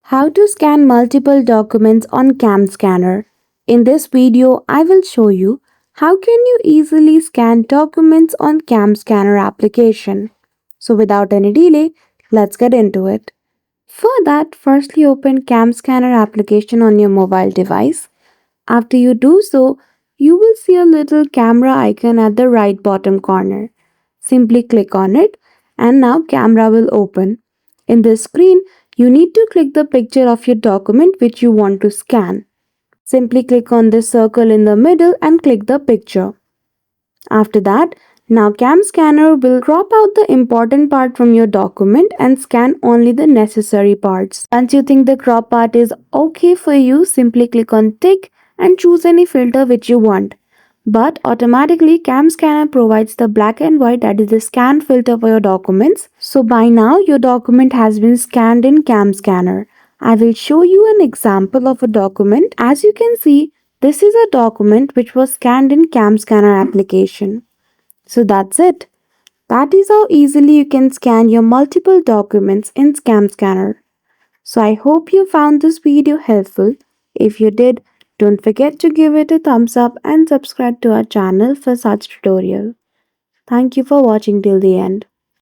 How to scan multiple documents on CamScanner. In this video, I will show you how can you easily scan documents on CamScanner application. So without any delay, let's get into it. For that, firstly open CamScanner application on your mobile device. After you do so, you will see a little camera icon at the right bottom corner. Simply click on it and now camera will open. In this screen, you need to click the picture of your document which you want to scan. Simply click on this circle in the middle and click the picture. After that, now CamScanner will crop out the important part from your document and scan only the necessary parts. Once you think the crop part is okay for you, simply click on tick and choose any filter which you want. But automatically CamScanner provides the black and white, that is the scan filter for your documents. So by now your document has been scanned in CamScanner. I will show you an example of a document. As you can see, this is a document which was scanned in CamScanner application. So that's it. That is how easily you can scan your multiple documents in CamScanner. So I hope you found this video helpful. If you did, don't forget to give it a thumbs up and subscribe to our channel for such tutorial. Thank you for watching till the end.